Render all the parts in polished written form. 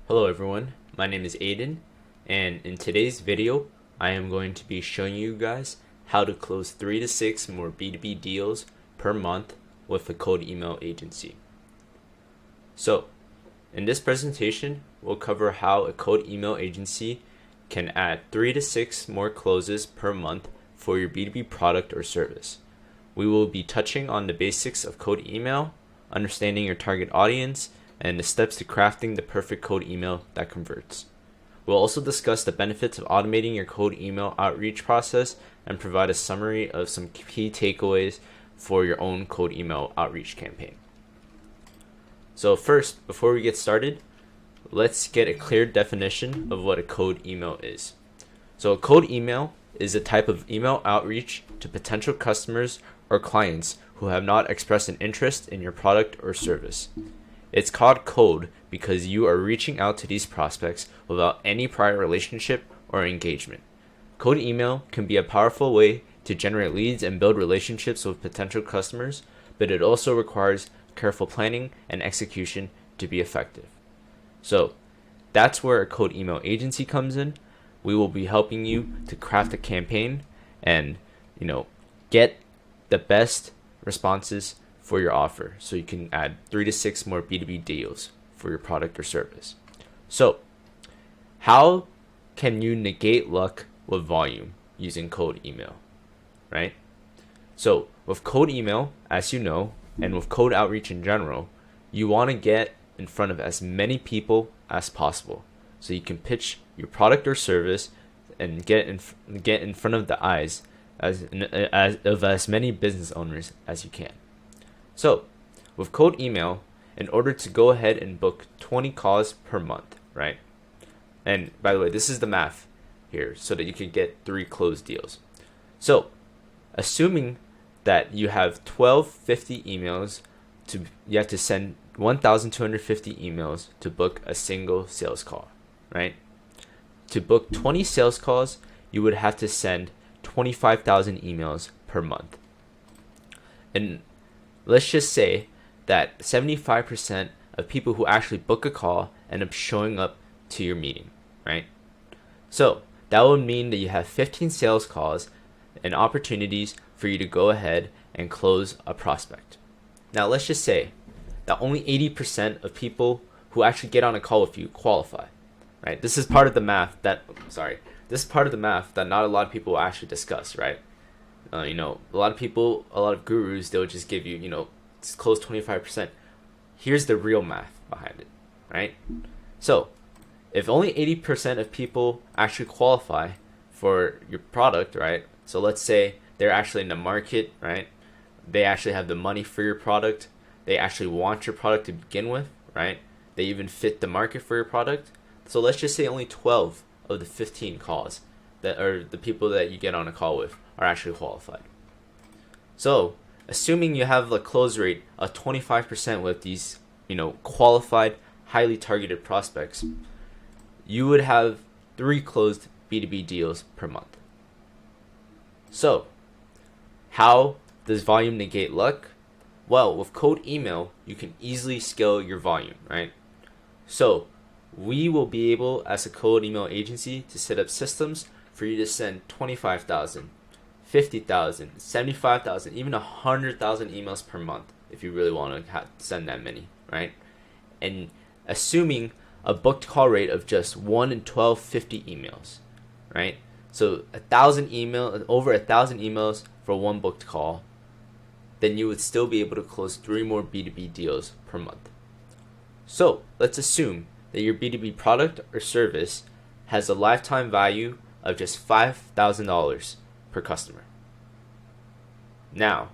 Hello everyone, my name is Aiden, and in today's video, I am going to be showing you guys how to close 3 to 6 more B2B deals per month with a cold email agency. So, in this presentation, we'll cover how a cold email agency can add 3 to 6 more closes per month for your B2B product or service. We will be touching on the basics of cold email, understanding your target audience, and the steps to crafting the perfect cold email that converts. We'll also discuss the benefits of automating your cold email outreach process and provide a summary of some key takeaways for your own cold email outreach campaign. So first, before we get started, let's get a clear definition of what a cold email is. So a cold email is a type of email outreach to potential customers or clients who have not expressed an interest in your product or service. It's called cold because you are reaching out to these prospects without any prior relationship or engagement. Cold email can be a powerful way to generate leads and build relationships with potential customers, but it also requires careful planning and execution to be effective. So that's where a cold email agency comes in. We will be helping you to craft a campaign and get the best responses for your offer, so you can add 3 to 6 more B2B deals for your product or service. So, how can you negate luck with volume using cold email, right? So, with cold email, as you know, and with cold outreach in general, you want to get in front of as many people as possible, so you can pitch your product or service and get in front of the eyes of as many business owners as you can. So, with cold email, in order to go ahead and book 20 calls per month, right? And by the way, this is the math here so that you can get 3 closed deals. So, assuming that you have 1,250 emails, you have to send 1,250 emails to book a single sales call, right? To book 20 sales calls, you would have to send 25,000 emails per month. And let's just say that 75% of people who actually book a call end up showing up to your meeting, right? So that would mean that you have 15 sales calls and opportunities for you to go ahead and close a prospect. Now let's just say that only 80% of people who actually get on a call with you qualify, right? This is part of the math that not a lot of people will actually discuss, right? A lot of gurus, they'll just give you, close 25%. Here's the real math behind it, right? So, if only 80% of people actually qualify for your product, right? So let's say they're actually in the market, right? They actually have the money for your product. They actually want your product to begin with, right? They even fit the market for your product. So let's just say only 12 of the 15 calls that are the people that you get on a call with are actually qualified. So, assuming you have a close rate of 25% with these, qualified, highly targeted prospects, you would have 3 closed B2B deals per month. So, how does volume negate luck? Well, with cold email, you can easily scale your volume, right? So, we will be able, as a cold email agency, to set up systems for you to send 25,000, 50,000, 75,000, even 100,000 emails per month if you really want to send that many, right? And assuming a booked call rate of just 1 in 1,250 emails, right? So over 1,000 emails for 1 booked call, then you would still be able to close 3 more B2B deals per month. So let's assume that your B2B product or service has a lifetime value of just $5,000 per customer. Now,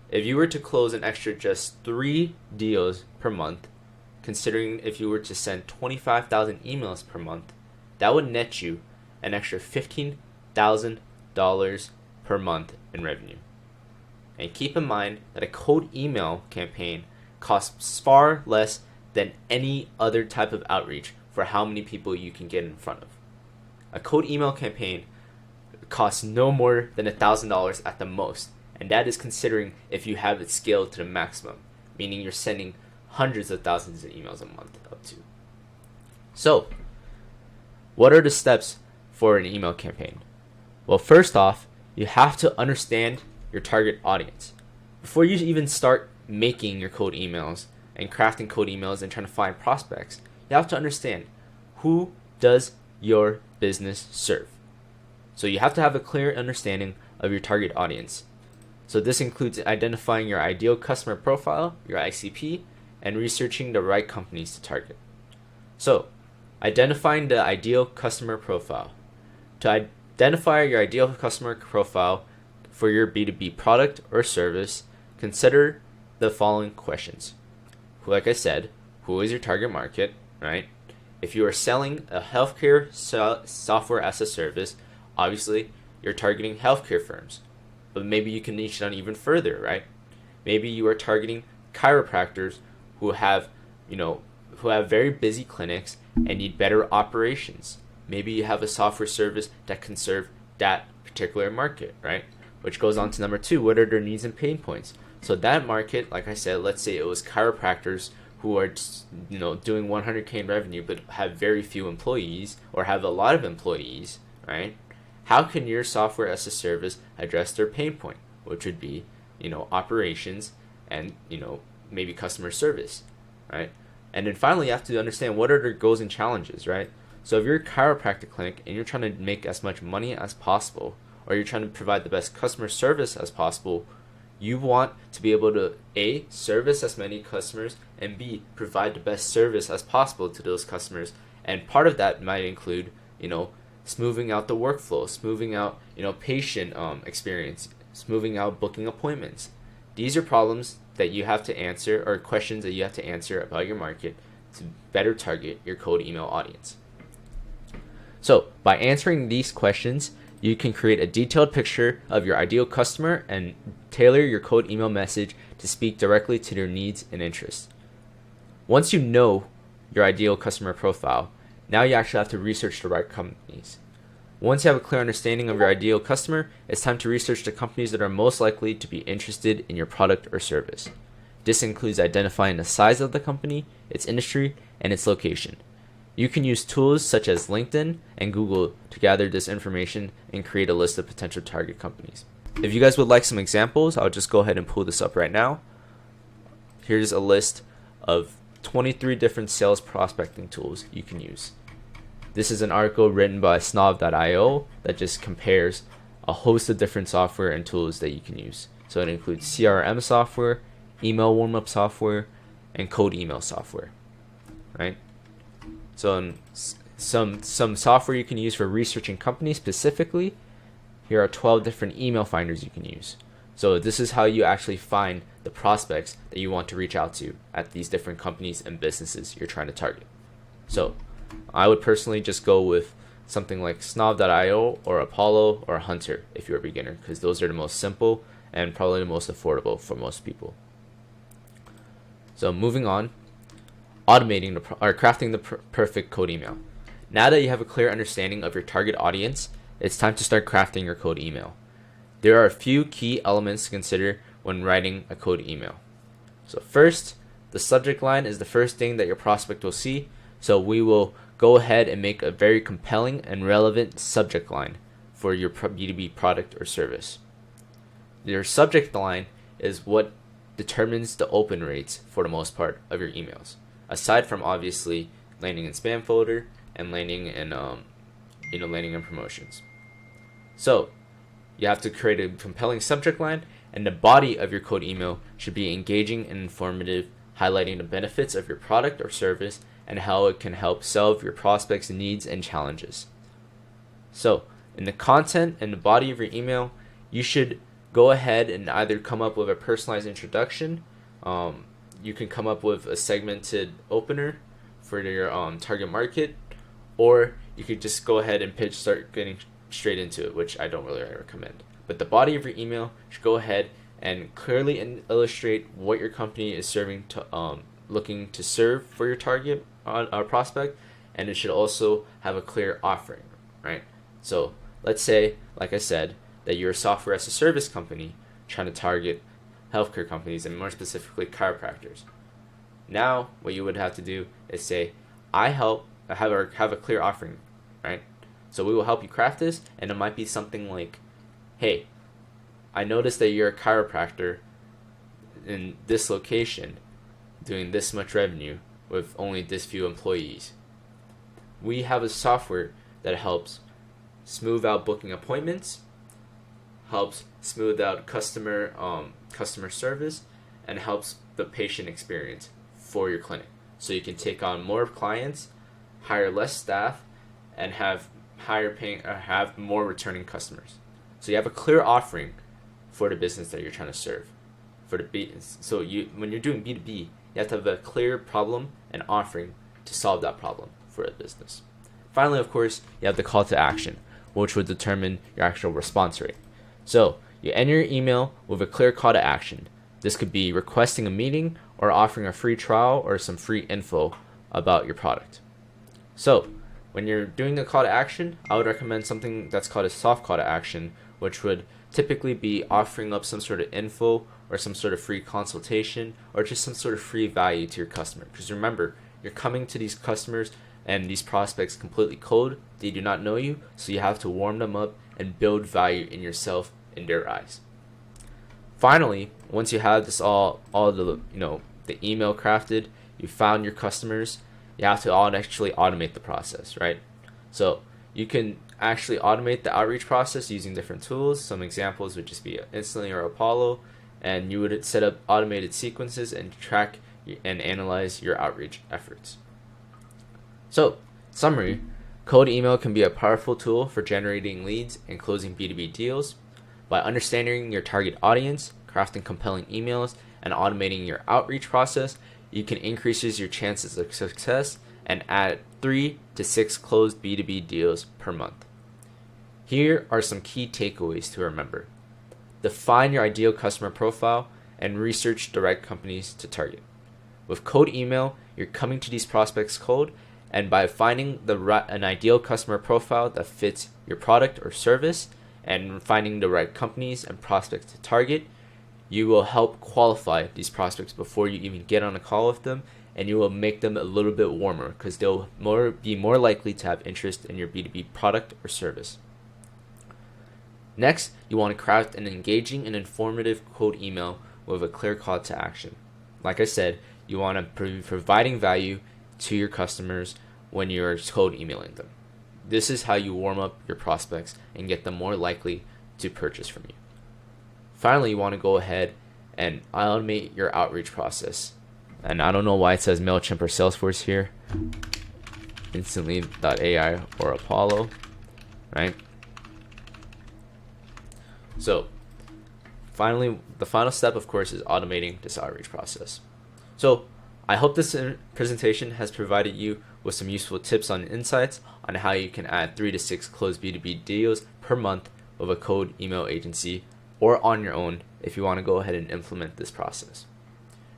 if you were to close an extra just 3 deals per month, considering if you were to send 25,000 emails per month, that would net you an extra $15,000 per month in revenue. And keep in mind that a cold email campaign costs far less than any other type of outreach for how many people you can get in front of. A cold email campaign costs no more than $1,000 at the most, and that is considering if you have it scaled to the maximum, meaning you're sending hundreds of thousands of emails a month up to. So, what are the steps for an email campaign? Well, first off, you have to understand your target audience. Before you even start making your cold emails and crafting cold emails and trying to find prospects, you have to understand, who does your business serve? So you have to have a clear understanding of your target audience. So this includes identifying your ideal customer profile, your ICP, and researching the right companies to target. So, identifying the ideal customer profile. To identify your ideal customer profile for your B2B product or service, consider the following questions. Like I said, who is your target market, right? If you are selling a healthcare software as a service, obviously you're targeting healthcare firms. But maybe you can niche down even further, right? Maybe you are targeting chiropractors who have very busy clinics and need better operations. Maybe you have a software service that can serve that particular market, right? Which goes on to number 2, what are their needs and pain points? So that market, like I said, let's say it was chiropractors who are doing 100K in revenue but have very few employees or have a lot of employees, right? How can your software as a service address their pain point, which would be, operations and, maybe customer service, right? And then finally, you have to understand what are their goals and challenges, right? So if you're a chiropractic clinic and you're trying to make as much money as possible, or you're trying to provide the best customer service as possible, you want to be able to A, service as many customers, and B, provide the best service as possible to those customers. And part of that might include, smoothing out the workflow, smoothing out, patient experience, smoothing out booking appointments. These are problems that you have to answer, or questions that you have to answer about your market to better target your cold email audience. So by answering these questions, you can create a detailed picture of your ideal customer and tailor your cold email message to speak directly to their needs and interests. Once you know your ideal customer profile, now you actually have to research the right companies. Once you have a clear understanding of your ideal customer, it's time to research the companies that are most likely to be interested in your product or service. This includes identifying the size of the company, its industry, and its location. You can use tools such as LinkedIn and Google to gather this information and create a list of potential target companies. If you guys would like some examples, I'll just go ahead and pull this up right now. Here's a list of 23 different sales prospecting tools you can use. This is an article written by snob.io that just compares a host of different software and tools that you can use. So it includes CRM software, email warm-up software, and cold email software, right? So some software you can use for researching companies specifically. Here are 12 different email finders you can use. So this is how you actually find the prospects that you want to reach out to at these different companies and businesses you're trying to target. So I would personally just go with something like snob.io or Apollo or Hunter if you're a beginner, because those are the most simple and probably the most affordable for most people. So moving on, automating or crafting the perfect cold email. Now that you have a clear understanding of your target audience, it's time to start crafting your cold email. There are a few key elements to consider when writing a cold email. So first, the subject line is the first thing that your prospect will see. So we will go ahead and make a very compelling and relevant subject line for your B2B product or service. Your subject line is what determines the open rates for the most part of your emails, aside from obviously landing in spam folder and landing in landing in promotions. So you have to create a compelling subject line, and the body of your cold email should be engaging and informative, highlighting the benefits of your product or service and how it can help solve your prospects' needs and challenges. So in the content and the body of your email, you should go ahead and either come up with a personalized introduction. You can come up with a segmented opener for your target market, or you could just go ahead and start getting straight into it, which I don't really recommend. But the body of your email should go ahead and clearly illustrate what your company is serving to looking to serve for your target prospect, and it should also have a clear offering, right? So let's say, like I said, that you're a software as a service company trying to target healthcare companies, and more specifically chiropractors. Now what you would have to do is say, I help have a clear offering, right? So we will help you craft this, and it might be something like, hey, I noticed that you're a chiropractor in this location doing this much revenue with only this few employees. We have a software that helps smooth out booking appointments, helps smooth out customer service, and helps the patient experience for your clinic. So you can take on more clients, hire less staff, and have have more returning customers. So you have a clear offering for the business that you're trying to serve. When you're doing B2B, you have to have a clear problem and offering to solve that problem for a business. Finally, of course, you have the call to action, which would determine your actual response rate. So you end your email with a clear call to action. This could be requesting a meeting or offering a free trial or some free info about your product. So when you're doing the call to action, I would recommend something that's called a soft call to action, which would typically be offering up some sort of info or some sort of free consultation or just some sort of free value to your customer. Because remember, you're coming to these customers and these prospects completely cold. They do not know you, so you have to warm them up and build value in yourself in their eyes. Finally, once you have this all the email crafted, you found your customers, you have to actually automate the process, right? So you can actually automate the outreach process using different tools. Some examples would just be Instantly or Apollo, and you would set up automated sequences and track and analyze your outreach efforts. So, summary, cold email can be a powerful tool for generating leads and closing B2B deals. By understanding your target audience, crafting compelling emails, and automating your outreach process, you can increase your chances of success and add 3 to 6 closed B2B deals per month. Here are some key takeaways to remember. Define your ideal customer profile and research direct companies to target. With cold email, you're coming to these prospects cold, and by finding an ideal customer profile that fits your product or service and finding the right companies and prospects to target, you will help qualify these prospects before you even get on a call with them, and you will make them a little bit warmer because they'll be more likely to have interest in your B2B product or service. Next, you want to craft an engaging and informative cold email with a clear call to action. Like I said, you want to be providing value to your customers when you're cold emailing them. This is how you warm up your prospects and get them more likely to purchase from you. Finally, you want to go ahead and automate your outreach process. And I don't know why it says MailChimp or Salesforce here. Instantly.ai or Apollo, right? So, finally, the final step, of course, is automating this outreach process. So, I hope this presentation has provided you with some useful tips and insights on how you can add 3 to 6 closed B2B deals per month with a cold email agency or on your own if you want to go ahead and implement this process.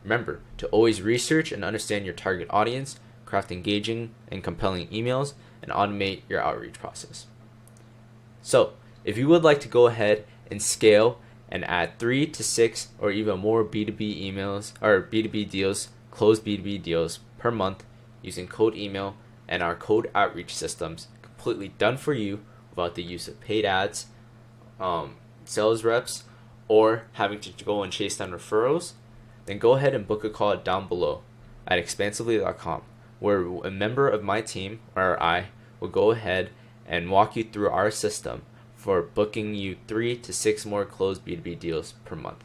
Remember to always research and understand your target audience, craft engaging and compelling emails, and automate your outreach process. So, if you would like to go ahead and scale and add 3 to 6 or even more B2B emails or B2B deals, closed B2B deals per month using cold email and our cold outreach systems completely done for you without the use of paid ads, sales reps, or having to go and chase down referrals, then go ahead and book a call down below at expansively.com, where a member of my team or I will go ahead and walk you through our system for booking you 3 to 6 more closed B2B deals per month.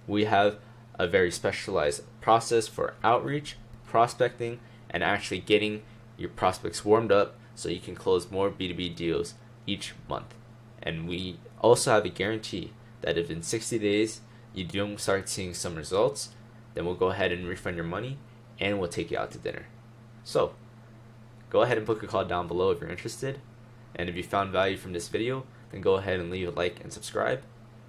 We have a very specialized process for outreach, prospecting, and actually getting your prospects warmed up so you can close more B2B deals each month. And we also have a guarantee that if in 60 days you don't start seeing some results, then we'll go ahead and refund your money and we'll take you out to dinner. So, go ahead and book a call down below if you're interested. And if you found value from this video, then go ahead and leave a like and subscribe.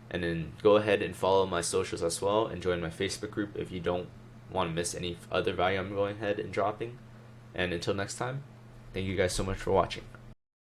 And then go ahead and follow my socials as well and join my Facebook group if you don't want to miss any other value I'm going ahead and dropping. And until next time, thank you guys so much for watching.